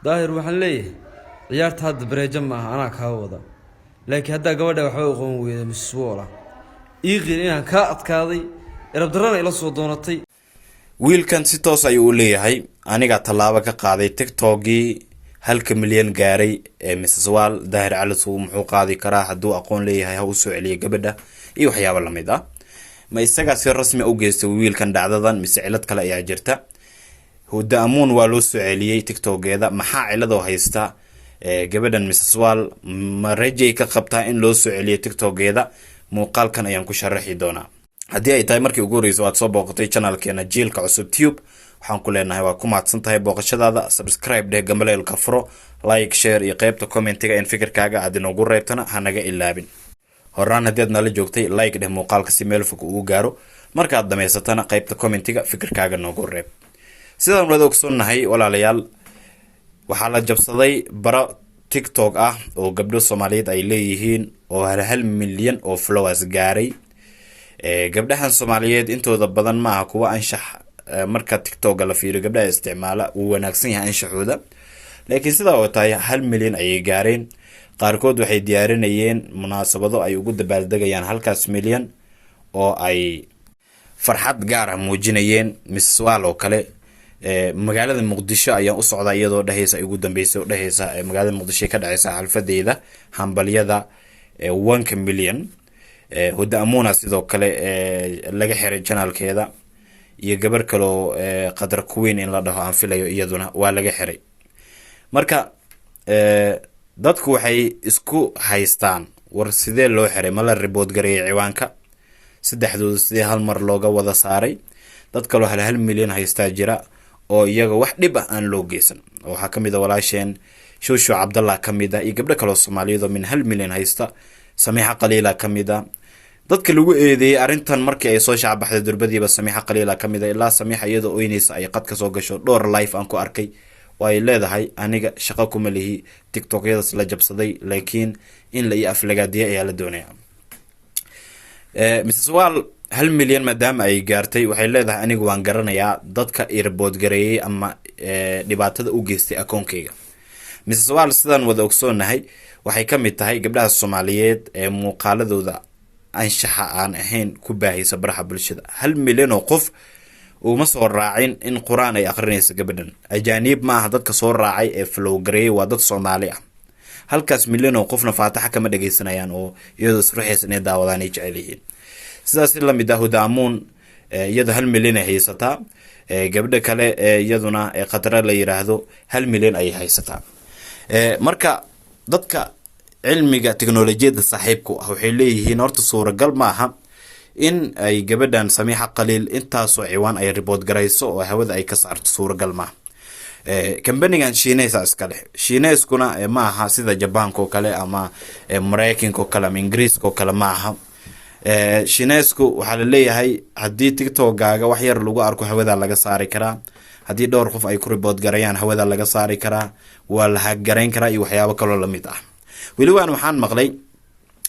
daahir waxaan leeyahay ciyaarta hadda bareejo maaha anaa kaa wada laakiin haddaa gabadha waxba aqoon weyda miswoola iiqin inaan kaa adkaaday erabdarrana ila soo doonatay. wiilkan si toos ayuu u leeyahay aniga tallaabo ka qaaday tiktokii 1 milyan gaaray ee Mrs. Wal Daahir Calasow muxuu qaadi karaa hadduu aqoon leeyahay ha u soo celiyo gabadha iyo waxyaabo la mid ah. ma isaga si rasmi u geystay wiilkan dhacdadan mise cilad kale ayaa jirta. Huda Amuun waa loo soo celiyay tiktokeeda maxaa cilado haysta gabadhan Mrs. Wal ma rajay ka qabtaa in loo soo celiyo tiktokeeda muuqaalkan ayaan ku sharaxi doonaa. haddii ay tahay markii ugu horreysay aad soo booqatay channelkeena jiilka cusub tube waxaan ku leenahay waa ku mahadsan tahay booqashadaada. subscribe dheh gambaleelka furo, like share iyo qaybta commentiga in fikirkaaga aad inoogu reebtana ha naga ilaabin. horaan haddii aad nala joogtay like dheh muuqaalka si meel fog uu gaaro markaad dhamaysatana qaybta commentiga fikirkaaga noogu reeb. sidaan wada ogsoonnahay walaalayaal waxaa la jabsaday baro tiktok ah oo gabdho Soomaaliyeed ay leeyihiin oo 1 milyan oo followers gaaray. gabdhahan Soomaaliyeed intooda badan ma aha kuwa anshax marka tiktok la fiiriyo gabdhaha isticmaala uu wanaagsan yahay anshaxooda laakiin sida oo tahay 1 milyan ay gaareen. qaarkood waxay diyaarinayeen munaasabado ay ugu dabaaldegayaan 1 milyan oo ay farxad gaar ah muujinayeen. Mrs. Wal oo kale magaalada Muqdisho ayaan u socdaa iyadoo dhahaysa ugu dambeysay oo dhahaysa magaalada Muqdisho ka dhacaysa xalfadeeda hambaliyada 1 milyan. Huda Amuun sidoo kale laga xiray channelkeeda iyo gabar kale oo qadar queen in la dhaho aan filayo iyaduna waa laga xiray. marka dadku waxay isku haystaan war sidee loo xiray ma la report gareeyay ciwaanka saddexdooda sidee hal mar looga wada saaray. dad kale oo 1 milyan haysta jira oo iyaga wax dhib ah aan loo geysan waxa kamid ah walaasheen Shushu Cabdallah kamid ah iyo gabdho kale oo Soomaaliyeed oo min 1 milyan haysta. Samiixa Qaliila kamid ah dadka lagu eedeeyay arintan markii ay soo shaabaxday durbadiiba. Samiixa Qaliila kamid ah ilaa Samiixa iyadoo oynaysa ay qad ka soo gasho dhowr live aan ku arkay oo ay leedahay aniga shaqo kuma lihi tiktokyada la jabsaday laakiin in la aflagaadiyo ayaa la doonayaa. Mrs. Wal 1 milyan maadaama ay gaartay waxay leedahay anigu waan garanayaa dadka report gareeyay ama dhibaatada u geystay akoonkeyga. Mrs. Wal sidaan wada ogsoonahay waxay ka mid tahay gabdhaha Soomaaliyeed ee muuqaaladooda anshaxa aan ahayn ku baahaysa baraha bulshada. 1 milyan oo qof uma soo raacin in Quraan ay akhrinayso gabadhan. ajaanib ma aha dadka soo raacay ee flow gareeyay waa dad Soomaali ah. 1 milyan oo qofna Faataxa kama dhageysanayaan oo iyadoo isruuxaysan ee daawadaan ay jecel yihiin. sidaas la mid ah Huda Amuun iyada 1 milyan ay haysataa. gabdho kale iyaduna qadar la yiraahdo 1 milyan ay haysataa. marka dadka cilmiga tiknoolajiyada saaxiibku ah waxay leeyihiin horta suuragal ma aha in ay gabadhan Samiixa Qaliil intaas oo ciwaan ay report garayso oo hawada ay ka saarto suuragal ma kambanigan Shiinaysa iska leh. Shiinayskuna ma aha sida Jabaanka oo kale ama Mareykanka oo kale ama Ingiriiska oo kale ma aha. Shiinaysku waxa la leeyahay haddii tiktokgaaga wax yar lagu arko hawada laga saari karaa. haddii dhowr qof ay ku report garayaan hawada laga saari karaa waa la hagareyn karaa iyo waxyaabo kale la mid ah. weli waxaan maqlay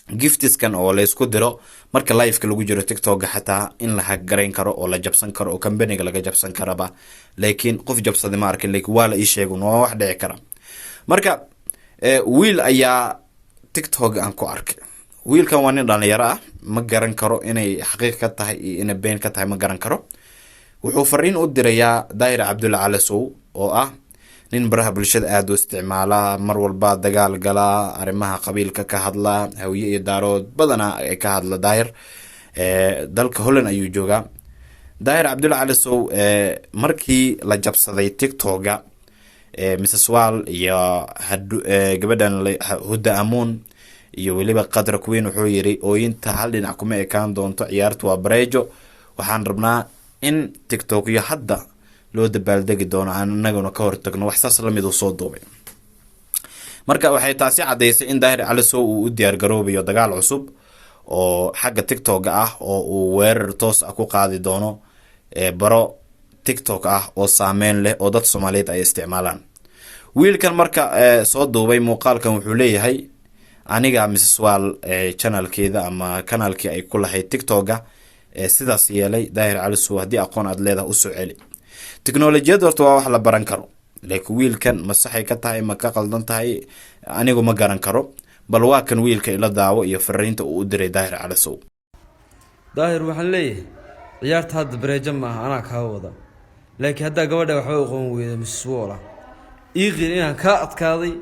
giftiskan oo la isku diro marka live-ka lagu jiro tiktok xataa in la hagareyn karo oo la jabsan karo oo company-ga laga jabsan karaba laakiin qof jabsaday ma arkin laakiin waa la ii sheegay waa wax dhici kara. marka wiil ayaa tiktok aan ku arkay. wiilkan waa nin dhalinyaro ah ma garan karo inay xaqiiq ka tahay iyo inay been ka tahay ma garan karo. wuxuu fariin u dirayaa Daahir Calasow oo ah nin baraha bulshada aad u isticmaala mar walba dagaal gala arimaha qabiilka ka hadla hawiye iyo daarood badana ay ka hadla. Daahir dalka Holland ayuu joogaa. Daahir Calasow markii la jabsaday tiktoka Mrs. Wal iyo gabadhan Huda Amuun iyo waliba qadar queen wuxuu yiri oo inta hal dhinac kuma ekaan doonto ciyaartu waa bareejo waxaan rabnaa in tiktok iyo hadda loo dabaaldegi doono annaguna ka hortagno wax saas la mid soo duubay. marka waxay taasi cadeysay in Daahir Calasow uu u diyaar garoobayo dagaal cusub oo xagga tiktok ah oo uu weerar toos ah ku qaadi doono baro tiktok ah oo saameyn leh oo dad Soomaaliyeed ay isticmaalaan. wiilkan marka soo duubay muuqaalkan wuxuu leeyahay aniga Mrs. Wal channelkeeda ama kanaalkii ay ku lahayd tiktok sidaas yeelay Daahir Calasow haddii aqoon aad leedahay u soo celi. tiknoolajiyada horta waa wax la baran karo laakiin wiilkan ma saxay ka tahay ma ka qaldan tahay anigu ma garan karo bal waa kan wiilka ila daawo iyo fariinta uu u diray daahir calasow. daahir waxaan leeyahay ciyaarta hadda bareejo maaha anaa kaa wada laakiin haddaa gabadha waxba aqoon weyda Mrs. Walla ii qir inaan kaa adkaaday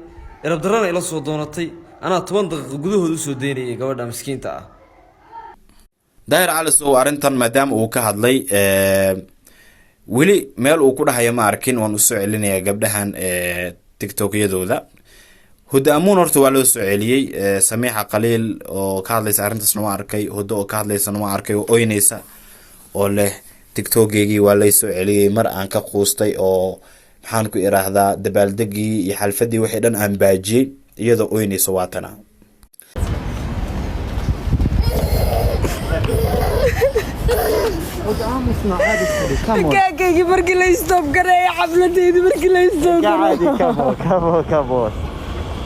irabdarana ila soo doonatay anaa 10 daqiiqo gudahood u soo deynayay gabadha miskiinta ah. daahir calasow arrintan maadaama uu ka hadlay weli meel uu ku dhahayo ma arkin waan usoo celinayaa gabdhahan tiktokyadooda. Huda Amuun horta waa loo soo celiyey Samiixa Qaliil oo ka hadlaysa arrintaasna waa arkay, Huda oo ka hadlaysana waa arkay oo oynaysa oo leh tiktokeygii waa lay soo celiyey mar aan ka quustay oo maxaan ku iraahdaa dabaaldegii iyo xalfadii wixii dhan aan baajiyey iyadoo oynaysa waatana. كاكي بركي لا يستوب قرايه حفلتي بركي لا يستوب عادي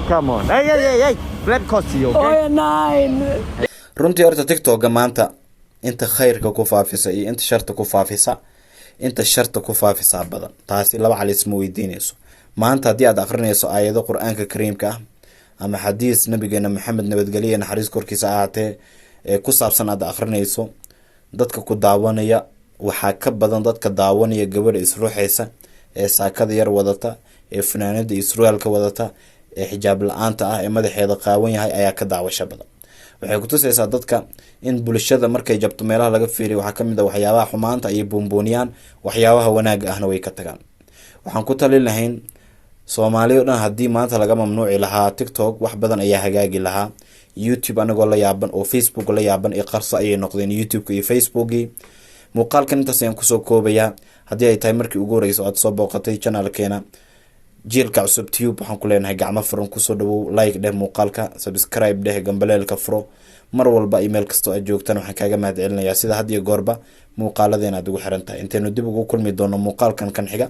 come on hey let cost you oh yeah nine runtii horta tiktoka maanta inta khayrka ku faafisa iyo inta sharta ku faafisa inta sharta ku faafisa badan taasi laba cali isma weydiinayso. maanta haddii aad akhrinayso aayado qur-aanka kariimka ah ama xadiis nabigeena maxamed nabadgelye naxariis korkiisa ahaatee ee ku saabsan aad akhrinayso dadka ku daawanaya waxaa ka badan dadka daawanaya gabadha isruuxaysa ee saakada yar wadata ee fanaanada iyo surwaalka wadata ee xijaab la-aanta ah ee madaxeeda qaawan yahay ayaa ka daawasho badan. waxay ku tusaysaa dadka in bulshada markay jabto meelaha laga fiiriyo waxaa kamid ah waxyaabaha xumaanta ay buunbuuniyaan waxyaabaha wanaaga ahna way ka tagaan. waxaan ku talin lahayn Soomaaliya dhan haddii maanta laga mamnuuci lahaa TikTok wax badan ayaa hagaagi lahaa. YouTube anagoo la yaaban oo Facebook la yaaban ee qarso ayay noqdeen YouTube iyo Facebook. muuqaalkan intaas ayaan kusoo koobayaa. haddii ay tahay markii ugu horeyso aad soo booqatay channelkeena jiilka cusub tube waxaan ku leenahay gacmo furan kusoo dhawow like dheh muuqaalka subscribe dheh gambaleelka furo mar walba email kastoo aad joogtaan waxaan kaaga mahadcelinayaa sida had iyo goorba muuqaaladeena aad ugu xiran tahay. intaynu dib ugu kulmi doono muuqaalkan kan xiga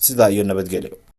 sidaa iyo nabadgelyo.